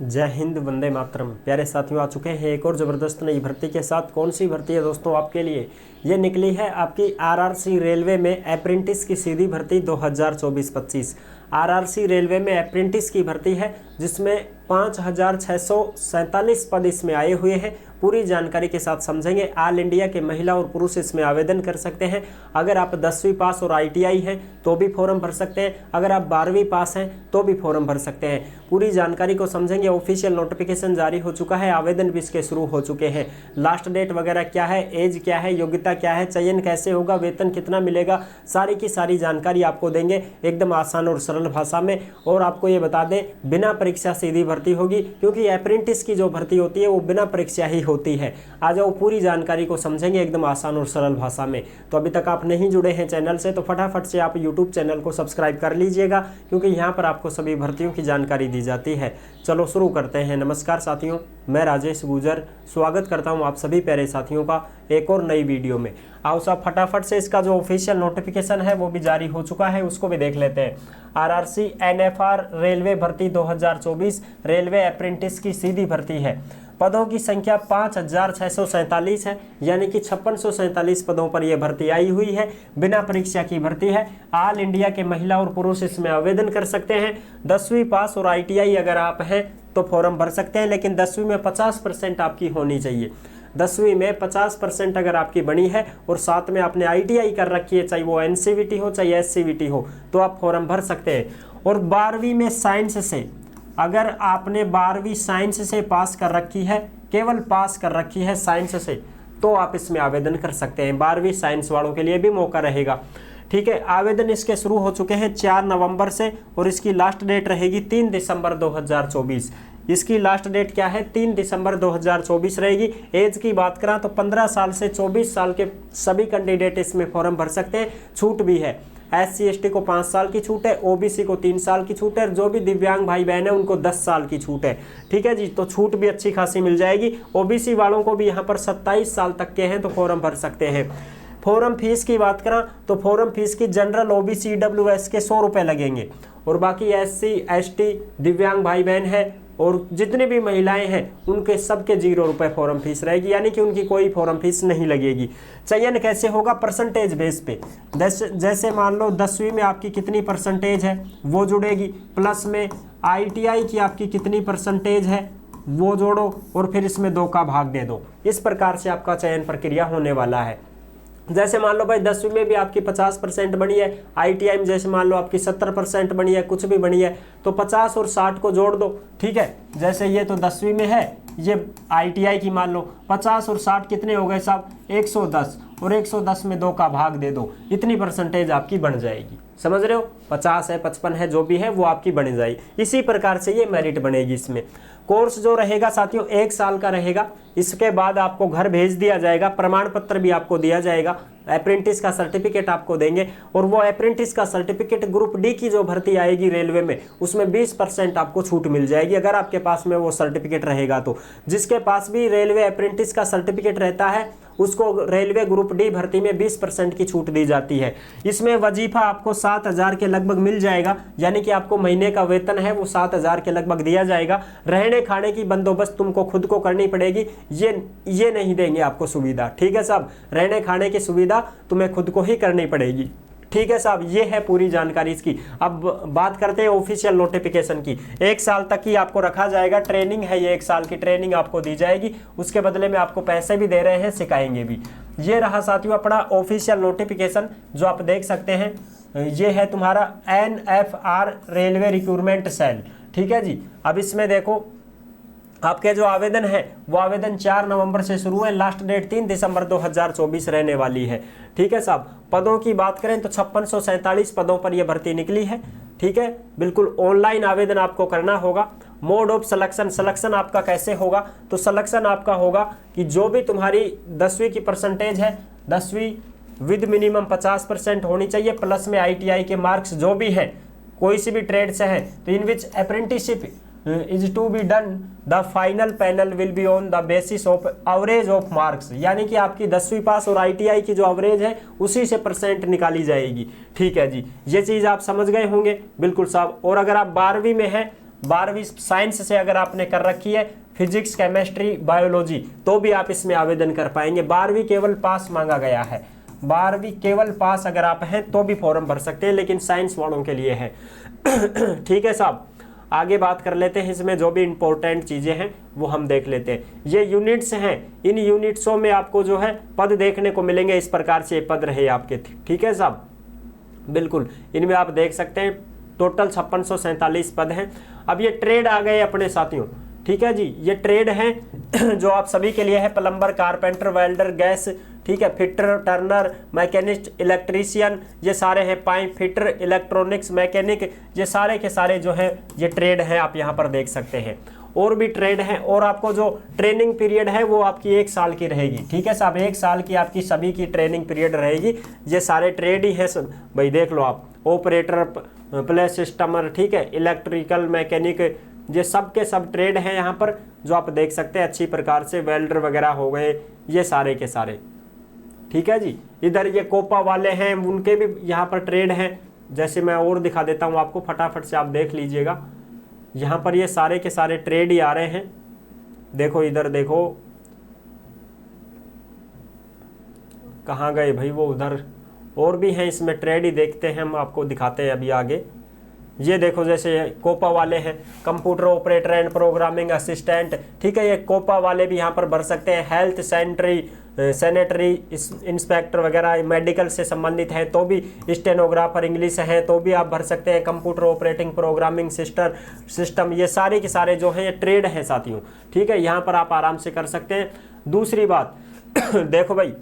जय हिंद, वंदे मातरम। प्यारे साथियों, आ चुके हैं एक और ज़बरदस्त नई भर्ती के साथ। कौन सी भर्ती है दोस्तों आपके लिए? ये निकली है आपकी आरआरसी रेलवे में अप्रेंटिस की सीधी भर्ती 2024-25। आरआरसी रेलवे में अप्रेंटिस की भर्ती है जिसमें 5,647 पद इसमें आए हुए हैं। पूरी जानकारी के साथ समझेंगे। ऑल इंडिया के महिला और पुरुष इसमें आवेदन कर सकते हैं। अगर आप 10वीं पास और आईटीआई हैं तो भी फॉर्म भर सकते हैं। अगर आप 12वीं पास हैं तो भी फॉर्म भर सकते हैं। पूरी जानकारी को समझेंगे। ऑफिशियल नोटिफिकेशन जारी हो चुका है, आवेदन भी इसके शुरू हो चुके हैं। लास्ट डेट वगैरह क्या है, एज क्या है, योग्यता क्या है, चयन कैसे होगा, वेतन कितना मिलेगा, सारी की सारी जानकारी आपको देंगे एकदम आसान और सरल भाषा में। और आपको ये बता दें, बिना परीक्षा सीधी भर्ती होगी, क्योंकि अप्रेंटिस की जो भर्ती होती है वो बिना परीक्षा ही होती है। आ जाओ, पूरी जानकारी को समझेंगे एकदम आसान और सरल भाषा में। तो अभी तक आप नहीं जुड़े हैं चैनल से तो फटाफट से आप यूट्यूब चैनल को सब्सक्राइब कर लीजिएगा, क्योंकि यहाँ पर आपको सभी भर्तियों की जानकारी दी जाती है। चलो शुरू करते हैं। नमस्कार साथियों, मैं राजेश गुजर स्वागत करता हूँ आप सभी प्यारे साथियों का एक और नई वीडियो में। आओ साहब, फटाफट से इसका जो ऑफिशियल नोटिफिकेशन है वो भी जारी हो चुका है, उसको भी देख लेते हैं। आरआरसी एनएफआर रेलवे भर्ती 2024 रेलवे अप्रेंटिस की सीधी भर्ती है। पदों की संख्या 5,647 है, यानी कि 5647 पदों पर यह भर्ती आई हुई है। बिना परीक्षा की भर्ती है। ऑल इंडिया के महिला और पुरुष इसमें आवेदन कर सकते हैं। 10वीं पास और आईटीआई अगर आप हैं तो फॉर्म भर सकते हैं, लेकिन 10वीं में 50% आपकी होनी चाहिए। 10वीं में 50% अगर आपकी बनी है और साथ में आपने आईटीआई कर रखी है, चाहे वो एनसीवीटी हो चाहे एससीवीटी हो, तो आप फॉर्म भर सकते हैं। और 12वीं में साइंस से, अगर आपने 12वीं साइंस से पास कर रखी है, केवल पास कर रखी है साइंस से, तो आप इसमें आवेदन कर सकते हैं। 12वीं साइंस वालों के लिए भी मौका रहेगा। ठीक है, आवेदन इसके शुरू हो चुके हैं 4 नवंबर से और इसकी लास्ट डेट रहेगी 3 दिसंबर 2024। इसकी लास्ट डेट क्या है? 3 दिसंबर 2024 रहेगी। एज की बात करें तो 15 साल से 24 साल के सभी कैंडिडेट इसमें फॉर्म भर सकते हैं। छूट भी है। SC/ST को 5 साल की छूट है, OBC को 3 साल की छूट है, और जो भी दिव्यांग भाई बहन है उनको 10 साल की छूट है। ठीक है जी, तो छूट भी अच्छी खासी मिल जाएगी। OBC वालों को भी यहाँ पर 27 साल तक के हैं तो फॉर्म भर सकते हैं। फॉर्म फीस की बात करें तो फॉर्म फीस की जनरल OBC EWS के 100 रुपये लगेंगे, और बाकी SC/ST दिव्यांग भाई बहन है और जितने भी महिलाएं हैं उनके सबके 0 रुपये फॉर्म फीस रहेगी, यानी कि उनकी कोई फॉर्म फीस नहीं लगेगी। चयन कैसे होगा? परसेंटेज बेस पे। जैसे मान लो 10वीं में आपकी कितनी परसेंटेज है वो जुड़ेगी, प्लस में ITI की आपकी कितनी परसेंटेज है वो जोड़ो, और फिर इसमें 2 का भाग दे दो। इस प्रकार से आपका चयन प्रक्रिया होने वाला है। जैसे मान लो भाई 10वीं में भी आपकी 50% बनी है, ITI में जैसे मान लो आपकी 70% बनी है, कुछ भी बनी है, तो 50 और 60 को जोड़ दो। ठीक है, जैसे ये तो 10वीं में है, ये ITI की मान लो 50 और 60 कितने हो गए साहब? 110, और 110 में 2 का भाग दे दो, इतनी परसेंटेज आपकी बन जाएगी। समझ रहे हो? 50 है, 55 है, जो भी है वो आपकी बन जाएगी। इसी प्रकार से ये मेरिट बनेगी। इसमें कोर्स जो रहेगा साथियों 1 साल का रहेगा। इसके बाद आपको घर भेज दिया जाएगा, प्रमाण पत्र भी आपको दिया जाएगा, अप्रेंटिस का सर्टिफिकेट आपको देंगे, और वो अप्रेंटिस का सर्टिफिकेट ग्रुप डी की जो भर्ती आएगी रेलवे में, उसमें 20% आपको छूट मिल जाएगी अगर आपके पास में वो सर्टिफिकेट रहेगा तो। जिसके पास भी रेलवे अप्रेंटिस का सर्टिफिकेट रहता है उसको रेलवे ग्रुप डी भर्ती में 20% की छूट दी जाती है। इसमें वजीफा आपको 7,000 के लगभग मिल जाएगा, यानी कि आपको महीने का वेतन है वो 7,000 के लगभग दिया जाएगा। रहने खाने की बंदोबस्त तुमको खुद को करनी पड़ेगी, ये नहीं देंगे आपको सुविधा। ठीक है साहब, रहने खाने की सुविधा तुम्हें खुद को ही करनी पड़ेगी। ठीक है साहब, ये है पूरी जानकारी इसकी। अब बात करते हैं ऑफिशियल नोटिफिकेशन की। 1 साल तक ही आपको रखा जाएगा, ट्रेनिंग है ये, 1 साल की ट्रेनिंग आपको दी जाएगी। उसके बदले में आपको पैसे भी दे रहे हैं, सिखाएंगे भी। ये रहा साथियों अपना ऑफिशियल नोटिफिकेशन जो आप देख सकते हैं। ये है तुम्हारा NFR रेलवे रिक्रूटमेंट सेल। ठीक है जी, अब इसमें देखो आपके जो आवेदन है वो आवेदन 4 नवंबर से शुरू है, लास्ट डेट 3 दिसंबर 2024 रहने वाली है। ठीक है साहब, पदों की बात करें तो 5647 पदों पर यह भर्ती निकली है। ठीक है, बिल्कुल ऑनलाइन आवेदन आपको करना होगा। मोड ऑफ सिलेक्शन आपका कैसे होगा? तो सिलेक्शन आपका होगा कि जो भी तुम्हारी 10वीं की परसेंटेज है, 10वीं विद मिनिमम 50% होनी चाहिए, प्लस में ITI के मार्क्स जो भी हैं, कोई सी भी ट्रेड से हैं, तो इन विच apprenticeship is to be done, the final panel will be on the basis of average of marks, यानी कि आपकी 10वीं पास और ITI की जो एवरेज है उसी से परसेंट निकाली जाएगी। ठीक है जी, ये चीज़ आप समझ गए होंगे बिल्कुल साहब। और अगर आप 12वीं में हैं 12वीं साइंस से अगर आपने कर रखी है, फिजिक्स, केमिस्ट्री, बायोलॉजी, तो भी आप इसमें आवेदन कर पाएंगे। 12वीं केवल पास मांगा गया है, 12वीं केवल पास अगर आप हैं तो भी फॉर्म भर सकते हैं, लेकिन साइंस वालों के लिए है। ठीक है साहब, आगे बात कर लेते हैं। इसमें जो भी इंपॉर्टेंट चीज़ें हैं वो हम देख लेते हैं। ये यूनिट्स हैं, इन यूनिट्सों में आपको जो है पद देखने को मिलेंगे, इस प्रकार से पद रहे आपके। ठीक है साहब, बिल्कुल, इनमें आप देख सकते हैं टोटल 5647 पद हैं। अब ये ट्रेड आ गए अपने साथियों। ठीक है जी, ये ट्रेड हैं जो आप सभी के लिए है, प्लम्बर, कारपेंटर, वेल्डर, गैस, ठीक है, फिटर, टर्नर, मैकेनिस्ट, इलेक्ट्रीशियन, ये सारे हैं, पाइप फिटर, इलेक्ट्रॉनिक्स, मैकेनिक, ये सारे के सारे जो है ये ट्रेड हैं, आप यहाँ पर देख सकते हैं। और भी ट्रेड हैं, और आपको जो ट्रेनिंग पीरियड है वो आपकी 1 साल की रहेगी। ठीक है साहब, 1 साल की आपकी सभी की ट्रेनिंग पीरियड रहेगी। ये सारे ट्रेड ही हैं भाई, देख लो आप, ऑपरेटर, प्लेस सिस्टमर, ठीक है, इलेक्ट्रिकल, मैकेनिक, ये सब के सब ट्रेड हैं यहाँ पर, जो आप देख सकते हैं अच्छी प्रकार से। वेल्डर वगैरह हो गए, ये सारे के सारे। ठीक है जी, इधर ये कोपा वाले हैं, उनके भी यहाँ पर ट्रेड हैं। जैसे मैं और दिखा देता हूँ आपको, फटाफट से आप देख लीजिएगा। यहाँ पर ये सारे के सारे ट्रेड ही आ रहे हैं। देखो इधर देखो, कहाँ गए भाई वो, उधर और भी हैं इसमें ट्रेड ही, देखते हैं हम, आपको दिखाते हैं अभी आगे। ये देखो, जैसे कोपा वाले हैं, computer operator and programming assistant. ठीक है, ये कोपा वाले भी यहाँ पर भर सकते हैं। हेल्थ सैनिटरी इंस्पेक्टर वगैरह, मेडिकल से संबंधित है तो भी, स्टेनोग्राफर इंग्लिश है तो भी आप भर सकते हैं। कंप्यूटर ऑपरेटिंग प्रोग्रामिंग सिस्टम, ये सारे के सारे जो हैं ये ट्रेड हैं साथियों। ठीक है, यहाँ पर आप आराम से कर सकते हैं। दूसरी बात देखो भाई,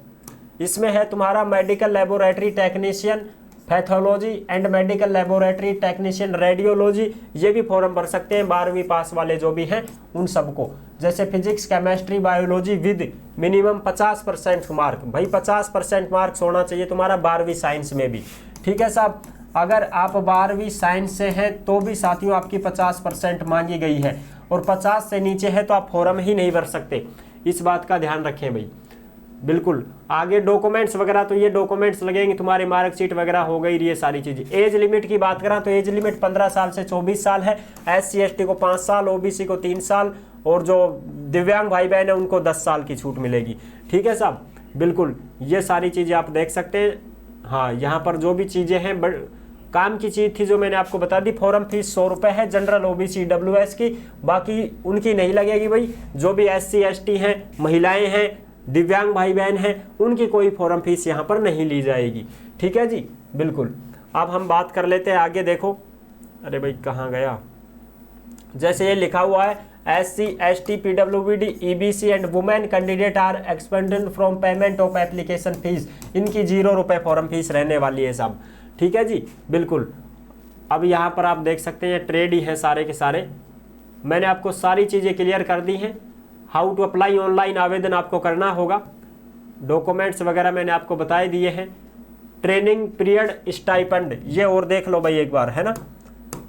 इसमें है तुम्हारा medical laboratory technician, pathology and medical laboratory technician, radiology, ये भी फॉर्म भर सकते हैं 12वीं पास वाले जो भी हैं उन सबको। जैसे physics, chemistry, biology with minimum 50% mark. भाई 50% मार्क्स होना चाहिए तुम्हारा 12वीं साइंस में भी। ठीक है साहब, अगर आप 12वीं साइंस से हैं तो भी साथियों आपकी 50% मांगी गई है, और 50 से नीचे है तो आप फॉर्म ही नहीं भर सकते। इस बात का ध्यान रखें भाई, बिल्कुल। आगे डॉक्यूमेंट्स वगैरह, तो ये डॉक्यूमेंट्स लगेंगे तुम्हारे, मार्कशीट वगैरह हो गई, ये सारी चीज़ें। एज लिमिट की बात करें तो एज लिमिट 15 साल से 24 साल है। SC ST को 5 साल, OBC को 3 साल, और जो दिव्यांग भाई बहन है उनको 10 साल की छूट मिलेगी। ठीक है साहब, बिल्कुल, ये सारी चीज़ें आप देख सकते हैं। हाँ, यहाँ पर जो भी चीज़ें हैं, काम की चीज़ थी जो मैंने आपको बता दी। फॉर्म फीस 100 रुपये है, जनरल, OBC, WS की, बाकी उनकी नहीं लगेगी भाई। जो भी SC ST हैं, महिलाएँ हैं, दिव्यांग भाई बहन हैं, उनकी कोई फॉर्म फीस यहाँ पर नहीं ली जाएगी। ठीक है जी, बिल्कुल। अब हम बात कर लेते हैं आगे। देखो, अरे भाई कहाँ गया, जैसे ये लिखा हुआ है, SC ST PWD EBC and women candidate are expanded from payment of application fees. इनकी 0 रुपये फॉर्म फीस रहने वाली है साहब। ठीक है जी, बिल्कुल। अब यहाँ पर आप देख सकते हैं ट्रेड ही है सारे के सारे। मैंने आपको सारी चीज़ें क्लियर कर दी हैं। हाउ टू अप्लाई, ऑनलाइन आवेदन आपको करना होगा। डॉक्यूमेंट्स वगैरह मैंने आपको बताए दिए हैं। ट्रेनिंग पीरियड, स्टाइपेंड, ये और देख लो भाई एक बार, है ना।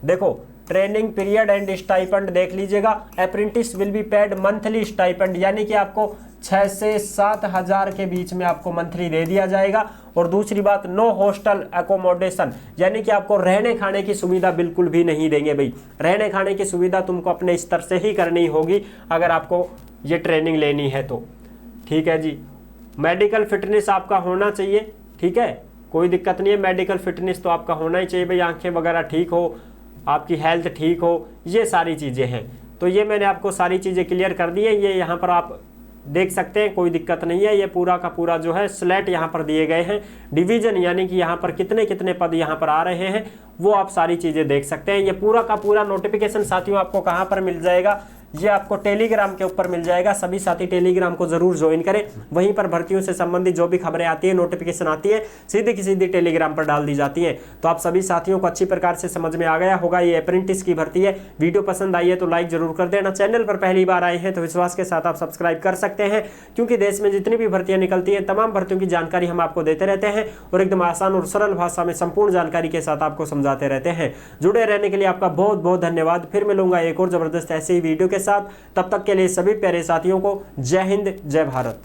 देखो, ट्रेनिंग पीरियड एंड स्टाइपेंड देख लीजिएगा। Apprentice will be paid monthly stipend, यानी कि आपको 6 से 7 हज़ार के बीच में आपको मंथली दे दिया जाएगा। और दूसरी बात, नो हॉस्टल एकोमोडेशन, यानी कि आपको रहने खाने की सुविधा बिल्कुल भी नहीं देंगे भाई। रहने खाने की सुविधा तुमको अपने स्तर से ही करनी होगी अगर आपको ये ट्रेनिंग लेनी है तो। ठीक है जी, मेडिकल फिटनेस आपका होना चाहिए। ठीक है, कोई दिक्कत नहीं है, मेडिकल फिटनेस तो आपका होना ही चाहिए भाई। आंखें वगैरह ठीक हो, आपकी हेल्थ ठीक हो, ये सारी चीज़ें हैं। तो ये मैंने आपको सारी चीज़ें क्लियर कर दी है। ये यहाँ पर आप देख सकते हैं, कोई दिक्कत नहीं है। ये पूरा का पूरा जो है स्लैट यहाँ पर दिए गए हैं। डिवीजन, यानी कि यहाँ पर कितने कितने पद यहाँ पर आ रहे हैं, वो आप सारी चीज़ें देख सकते हैं। ये पूरा का पूरा नोटिफिकेशन साथियों आपको कहाँ पर मिल जाएगा, ये आपको टेलीग्राम के ऊपर मिल जाएगा। सभी साथी टेलीग्राम को जरूर ज्वाइन करें। वहीं पर भर्तियों से संबंधित जो भी खबरें आती है, नोटिफिकेशन आती है, सीधी की सीधी टेलीग्राम पर डाल दी जाती है। तो आप सभी साथियों को अच्छी प्रकार से समझ में आ गया होगा। ये अप्रेंटिस की भर्ती है। वीडियो पसंद आई है तो लाइक जरूर कर देना। चैनल पर पहली बार आए हैं तो विश्वास के साथ आप सब्सक्राइब कर सकते हैं, क्योंकि देश में जितनी भी भर्तियां निकलती हैं तमाम भर्तियों की जानकारी हम आपको देते रहते हैं और एकदम आसान और सरल भाषा में संपूर्ण जानकारी के साथ आपको समझाते रहते हैं। जुड़े रहने के लिए आपका बहुत बहुत धन्यवाद। फिर मिलूंगा एक और जबरदस्त ऐसे ही वीडियो के साथ। तब तक के लिए सभी प्यारे साथियों को जय हिंद, जय भारत।